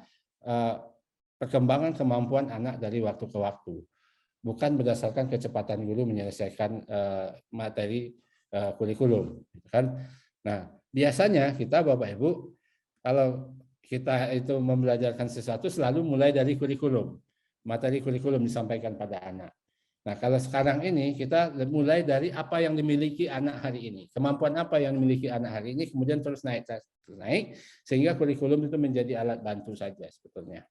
Speaker 1: perkembangan kemampuan anak dari waktu ke waktu, bukan berdasarkan kecepatan guru menyelesaikan materi kurikulum, kan? Nah, biasanya kita Bapak Ibu kalau kita itu membelajarkan sesuatu selalu mulai dari kurikulum, materi kurikulum disampaikan pada anak. Nah, kalau sekarang ini kita mulai dari apa yang dimiliki anak hari ini, kemampuan apa yang dimiliki anak hari ini, kemudian terus naik, sehingga kurikulum itu menjadi alat bantu saja sebetulnya.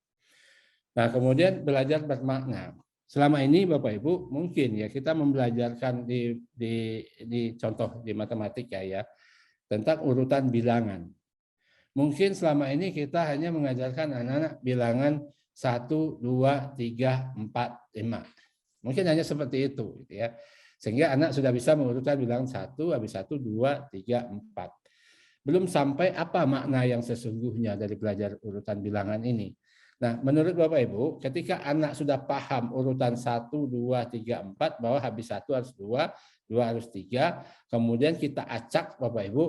Speaker 1: Nah, kemudian belajar bermakna. Selama ini Bapak Ibu mungkin ya kita membelajarkan di contoh di matematika ya tentang urutan bilangan. Mungkin selama ini kita hanya mengajarkan anak-anak bilangan 1, 2, 3, 4, 5. Mungkin hanya seperti itu, gitu ya. Sehingga anak sudah bisa mengurutkan bilangan 1, habis 1, 2, 3, 4. Belum sampai apa makna yang sesungguhnya dari belajar urutan bilangan ini. Nah, menurut Bapak Ibu, ketika anak sudah paham urutan 1, 2, 3, 4, bahwa habis 1 harus 2, 2 harus 3, kemudian kita acak Bapak Ibu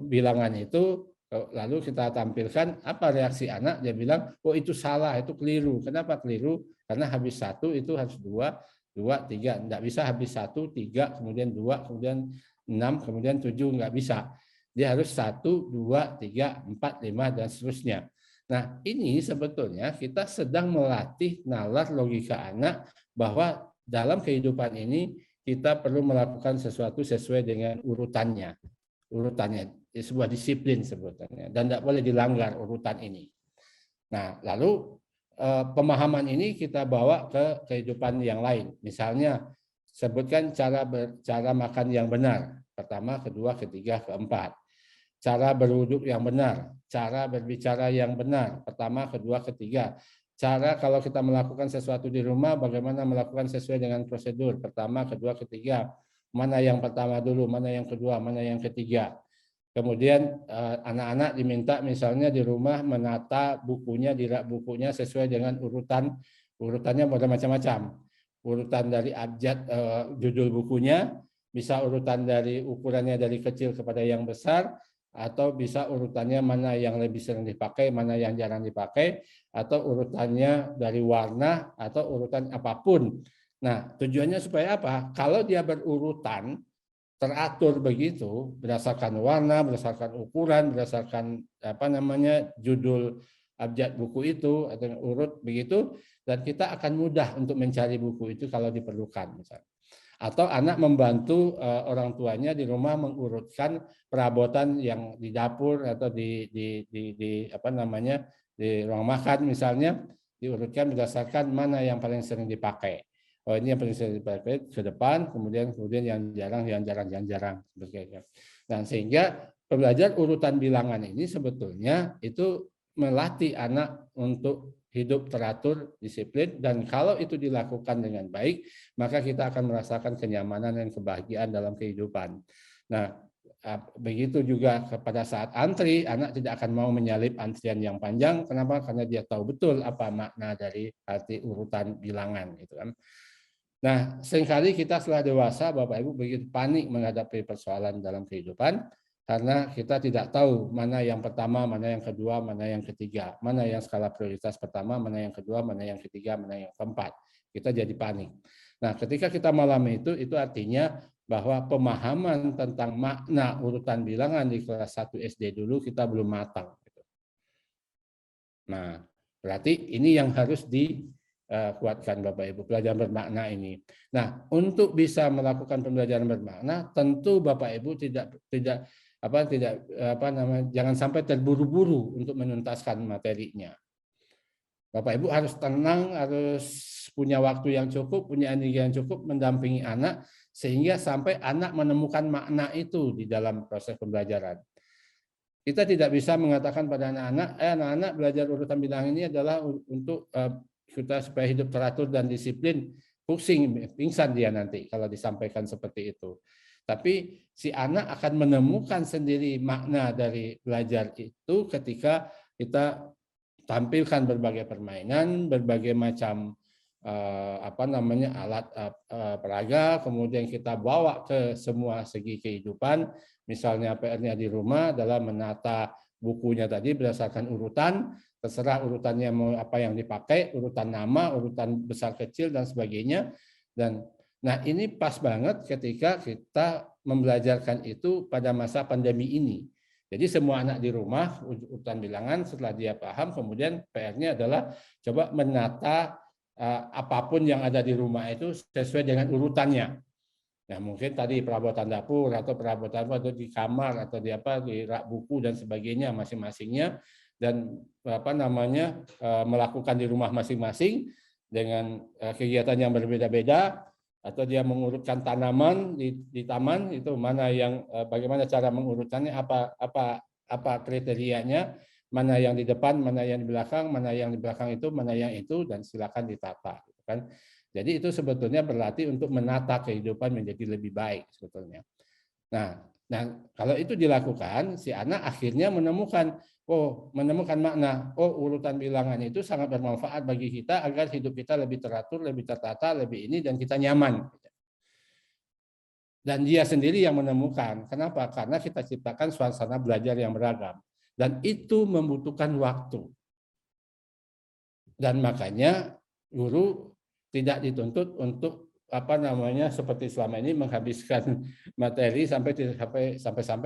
Speaker 1: bilangan itu, lalu kita tampilkan apa reaksi anak, dia bilang, oh itu salah, itu keliru. Kenapa keliru? Karena habis 1 itu harus 2, 2, 3. Tidak bisa habis 1, 3, kemudian 2, kemudian 6, kemudian 7, nggak bisa. Dia harus 1, 2, 3, 4, 5, dan seterusnya. Nah, ini sebetulnya kita sedang melatih nalar logika anak bahwa dalam kehidupan ini kita perlu melakukan sesuatu sesuai dengan urutannya. Urutannya, sebuah disiplin sebetulnya, dan tidak boleh dilanggar urutan ini. Nah, lalu pemahaman ini kita bawa ke kehidupan yang lain. Misalnya, sebutkan cara makan yang benar. Pertama, kedua, ketiga, keempat. Cara berwuduk yang benar, cara berbicara yang benar. Pertama, kedua, ketiga. cara kalau kita melakukan sesuatu di rumah, bagaimana melakukan sesuai dengan prosedur. Pertama, kedua, ketiga. Mana yang pertama dulu, mana yang kedua, mana yang ketiga. Kemudian anak-anak diminta misalnya di rumah menata bukunya, di rak bukunya sesuai dengan urutannya macam-macam. Urutan dari abjad judul bukunya, bisa urutan dari ukurannya dari kecil kepada yang besar, atau bisa urutannya mana yang lebih sering dipakai, mana yang jarang dipakai, atau urutannya dari warna, atau urutan apapun. Nah, tujuannya supaya apa? Kalau dia berurutan, teratur begitu, berdasarkan warna, berdasarkan ukuran, berdasarkan judul abjad buku itu, atau urut begitu, dan kita akan mudah untuk mencari buku itu kalau diperlukan, misalnya. Atau anak membantu orang tuanya di rumah mengurutkan perabotan yang di dapur atau di ruang makan misalnya, diurutkan berdasarkan mana yang paling sering dipakai. Oh, ini yang paling sering dipakai ke depan, kemudian yang jarang sebagainya. Dan sehingga belajar urutan bilangan ini sebetulnya itu melatih anak untuk hidup teratur, disiplin, dan kalau itu dilakukan dengan baik, maka kita akan merasakan kenyamanan dan kebahagiaan dalam kehidupan. Nah, begitu juga pada saat antri, anak tidak akan mau menyalip antrian yang panjang. Kenapa? Karena dia tahu betul apa makna dari arti urutan bilangan, gitu kan. Nah, seringkali kita setelah dewasa, Bapak Ibu begitu panik menghadapi persoalan dalam kehidupan, karena kita tidak tahu mana yang pertama, mana yang kedua, mana yang ketiga, mana yang skala prioritas pertama, mana yang kedua, mana yang ketiga, mana yang keempat. Kita jadi panik. Nah, ketika kita mengalami itu artinya bahwa pemahaman tentang makna urutan bilangan di kelas 1 SD dulu kita belum matang. Nah, berarti ini yang harus dikuatkan Bapak Ibu, pelajaran bermakna ini. Nah, untuk bisa melakukan pembelajaran bermakna, tentu Bapak Ibu jangan sampai terburu-buru untuk menuntaskan materinya. Bapak Ibu harus tenang, harus punya waktu yang cukup, punya energi yang cukup mendampingi anak sehingga sampai anak menemukan makna itu di dalam proses pembelajaran. Kita tidak bisa mengatakan pada anak-anak belajar urutan bilangan ini adalah untuk kita supaya hidup teratur dan disiplin. Pingsan dia nanti kalau disampaikan seperti itu. Tapi si anak akan menemukan sendiri makna dari belajar itu ketika kita tampilkan berbagai permainan, berbagai macam alat peraga, kemudian kita bawa ke semua segi kehidupan. Misalnya PR-nya di rumah adalah menata bukunya tadi berdasarkan urutan, terserah urutannya mau apa yang dipakai, urutan nama, urutan besar kecil dan sebagainya. Dan nah, ini pas banget ketika kita membelajarkan itu pada masa pandemi ini. Jadi semua anak di rumah urutan bilangan, setelah dia paham, kemudian PR-nya adalah coba menata apapun yang ada di rumah itu sesuai dengan urutannya. Nah, mungkin tadi perabotan dapur atau perabotan di kamar atau di rak buku dan sebagainya masing-masingnya, dan melakukan di rumah masing-masing dengan kegiatan yang berbeda-beda, atau dia mengurutkan tanaman di taman itu mana yang bagaimana cara mengurutkannya, apa kriterianya, mana yang di depan, mana yang di belakang, mana yang di belakang itu, mana yang itu, dan silakan ditata, gitu kan. Jadi itu sebetulnya berlatih untuk menata kehidupan menjadi lebih baik sebetulnya. Nah, kalau itu dilakukan, si anak akhirnya menemukan makna. Oh, urutan bilangan itu sangat bermanfaat bagi kita agar hidup kita lebih teratur, lebih tertata, lebih ini, dan kita nyaman. Dan dia sendiri yang menemukan. Kenapa? Karena kita ciptakan suasana belajar yang beragam. Dan itu membutuhkan waktu. Dan makanya guru tidak dituntut untuk seperti selama ini menghabiskan materi sampai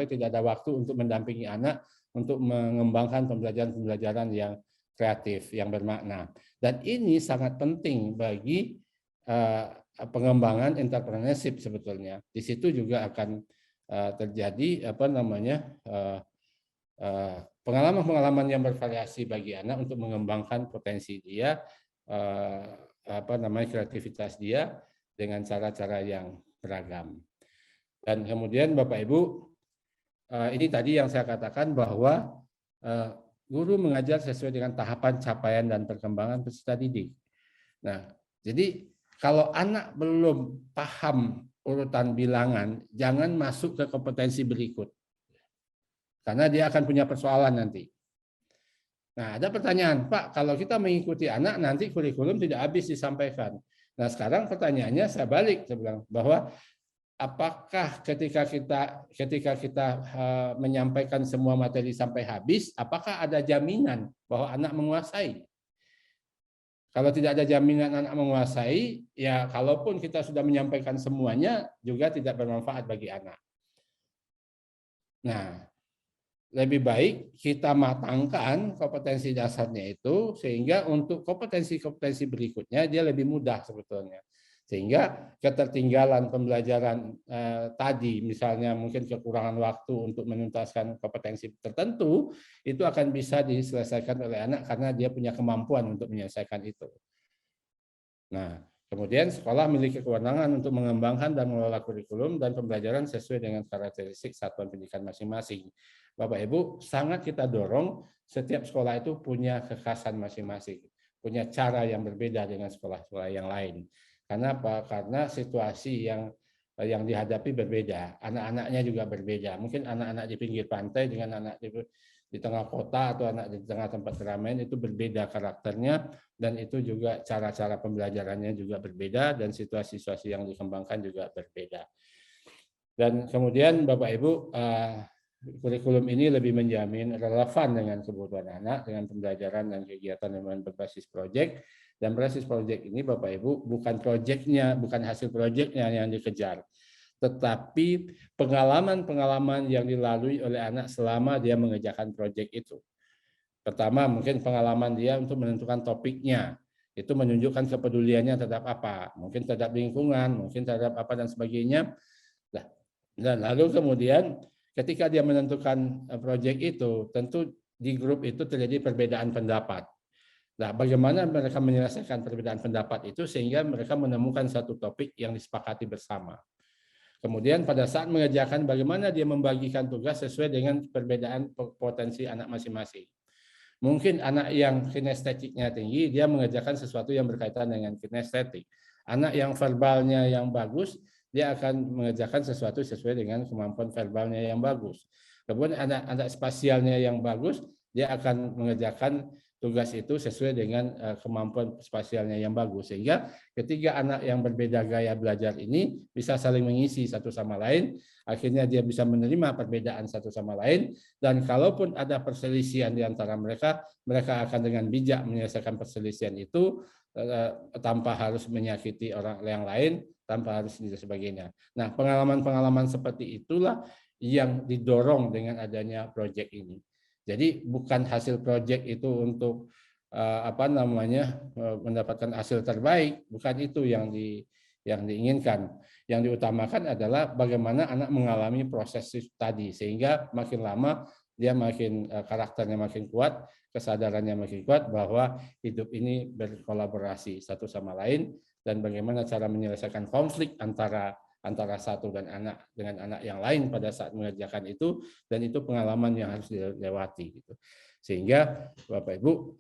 Speaker 1: tidak ada waktu untuk mendampingi anak untuk mengembangkan pembelajaran yang kreatif, yang bermakna. Dan ini sangat penting bagi pengembangan entrepreneurship sebetulnya. Di situ juga akan terjadi pengalaman-pengalaman yang bervariasi bagi anak untuk mengembangkan potensi dia, kreativitas dia dengan cara-cara yang beragam. Dan kemudian Bapak Ibu, ini tadi yang saya katakan bahwa guru mengajar sesuai dengan tahapan capaian dan perkembangan peserta didik. Nah, jadi kalau anak belum paham urutan bilangan, jangan masuk ke kompetensi berikut. Karena dia akan punya persoalan nanti. Nah, ada pertanyaan, Pak, kalau kita mengikuti anak, nanti kurikulum tidak habis disampaikan. Nah, sekarang pertanyaannya saya balik, saya bilang bahwa apakah ketika kita menyampaikan semua materi sampai habis, apakah ada jaminan bahwa anak menguasai? Kalau tidak ada jaminan anak menguasai, ya kalaupun kita sudah menyampaikan semuanya, juga tidak bermanfaat bagi anak. Nah, lebih baik kita matangkan kompetensi dasarnya itu, sehingga untuk kompetensi-kompetensi berikutnya dia lebih mudah sebetulnya. Sehingga ketertinggalan pembelajaran tadi, misalnya mungkin kekurangan waktu untuk menuntaskan kompetensi tertentu, itu akan bisa diselesaikan oleh anak karena dia punya kemampuan untuk menyelesaikan itu. Nah, kemudian sekolah memiliki kewenangan untuk mengembangkan dan mengelola kurikulum dan pembelajaran sesuai dengan karakteristik satuan pendidikan masing-masing. Bapak Ibu, sangat kita dorong setiap sekolah itu punya kekhasan masing-masing, punya cara yang berbeda dengan sekolah-sekolah yang lain. Karena apa? Karena situasi yang dihadapi berbeda, anak-anaknya juga berbeda. Mungkin anak-anak di pinggir pantai dengan anak di tengah kota atau anak di tengah tempat keramaian itu berbeda karakternya, dan itu juga cara-cara pembelajarannya juga berbeda, dan situasi-situasi yang dikembangkan juga berbeda. Dan kemudian Bapak Ibu, kurikulum ini lebih menjamin relevan dengan kebutuhan anak, dengan pembelajaran dan kegiatan yang berbasis proyek. Dan berbasis proyek ini Bapak Ibu bukan proyeknya, bukan hasil proyeknya yang dikejar, tetapi pengalaman-pengalaman yang dilalui oleh anak selama dia mengerjakan proyek itu. Pertama, mungkin pengalaman dia untuk menentukan topiknya, itu menunjukkan kepeduliannya terhadap apa, mungkin terhadap lingkungan, mungkin terhadap apa dan sebagainya. Dan lalu kemudian ketika dia menentukan proyek itu, tentu di grup itu terjadi perbedaan pendapat. Nah, bagaimana mereka menyelesaikan perbedaan pendapat itu sehingga mereka menemukan satu topik yang disepakati bersama. Kemudian pada saat mengerjakan, bagaimana dia membagikan tugas sesuai dengan perbedaan potensi anak masing-masing. Mungkin anak yang kinestetiknya tinggi, dia mengerjakan sesuatu yang berkaitan dengan kinestetik. Anak yang verbalnya yang bagus, dia akan mengerjakan sesuatu sesuai dengan kemampuan verbalnya yang bagus. Kemudian anak spasialnya yang bagus, dia akan mengerjakan tugas itu sesuai dengan kemampuan spasialnya yang bagus. Sehingga ketiga anak yang berbeda gaya belajar ini bisa saling mengisi satu sama lain, akhirnya dia bisa menerima perbedaan satu sama lain, dan kalaupun ada perselisihan di antara mereka, mereka akan dengan bijak menyelesaikan perselisihan itu tanpa harus menyakiti orang yang lain, tanpa harus dan sebagainya. Nah, pengalaman-pengalaman seperti itulah yang didorong dengan adanya proyek ini. Jadi bukan hasil proyek itu untuk mendapatkan hasil terbaik, bukan itu yang diinginkan. Yang diutamakan adalah bagaimana anak mengalami proses tadi, sehingga makin lama dia makin karakternya makin kuat, kesadarannya makin kuat bahwa hidup ini berkolaborasi satu sama lain, dan bagaimana cara menyelesaikan konflik antara satu dan anak dengan anak yang lain pada saat mengerjakan itu, dan itu pengalaman yang harus dilewati gitu. Sehingga Bapak Ibu,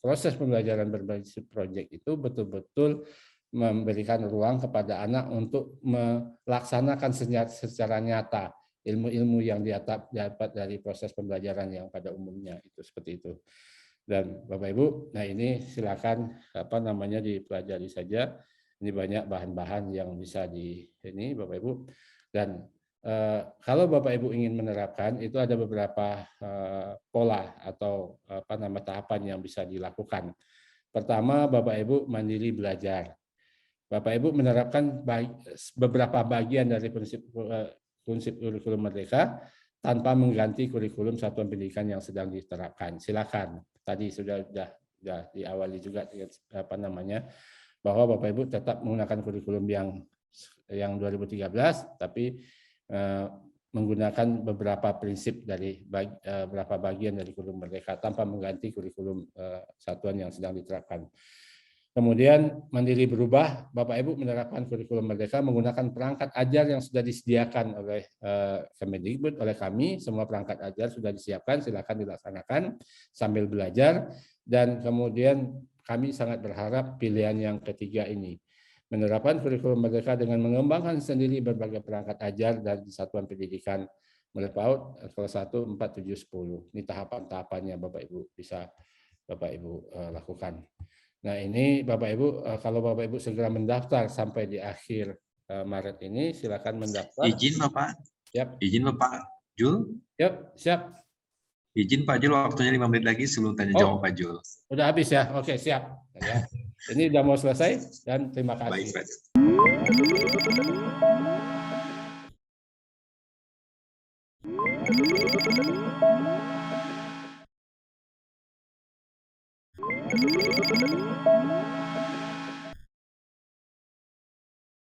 Speaker 1: proses pembelajaran berbasis proyek itu betul-betul memberikan ruang kepada anak untuk melaksanakan secara nyata ilmu-ilmu yang dapat dari proses pembelajaran yang pada umumnya, itu seperti itu. Dan Bapak Ibu, nah ini silakan dipelajari saja. Ini banyak bahan-bahan yang bisa ini Bapak Ibu. Dan kalau Bapak Ibu ingin menerapkan, itu ada beberapa pola atau tahapan yang bisa dilakukan. Pertama, Bapak Ibu mandiri belajar. Bapak Ibu menerapkan beberapa bagian dari prinsip kurikulum Merdeka tanpa mengganti kurikulum satuan pendidikan yang sedang diterapkan. Silakan. Tadi sudah diawali juga bahwa Bapak Ibu tetap menggunakan kurikulum yang 2013, tapi menggunakan beberapa prinsip dari beberapa bagian dari kurikulum Merdeka tanpa mengganti kurikulum satuan yang sedang diterapkan. Kemudian Mandiri berubah, Bapak Ibu menerapkan kurikulum Merdeka menggunakan perangkat ajar yang sudah disediakan oleh Kemendikbud, oleh kami, semua perangkat ajar sudah disiapkan, silakan dilaksanakan sambil belajar. Dan kemudian kami sangat berharap pilihan yang ketiga ini, menerapkan kurikulum Merdeka dengan mengembangkan sendiri berbagai perangkat ajar dan satuan pendidikan mulai PAUD kelas 1, 4, 7, 10. Ini tahapan-tahapannya Bapak Ibu bisa Bapak Ibu lakukan. Nah ini Bapak Ibu, kalau Bapak Ibu segera mendaftar sampai di akhir Maret ini, silakan mendaftar.
Speaker 4: Izin Bapak.
Speaker 1: Yap.
Speaker 4: Izin Bapak Jul.
Speaker 1: Yap, siap.
Speaker 4: Izin Pak Jul, waktunya 5 menit lagi sebelum tanya jawab Pak Jul.
Speaker 1: Udah habis ya? Oke, siap. Ya. Ini udah mau selesai dan terima kasih.
Speaker 4: Baik, Pak.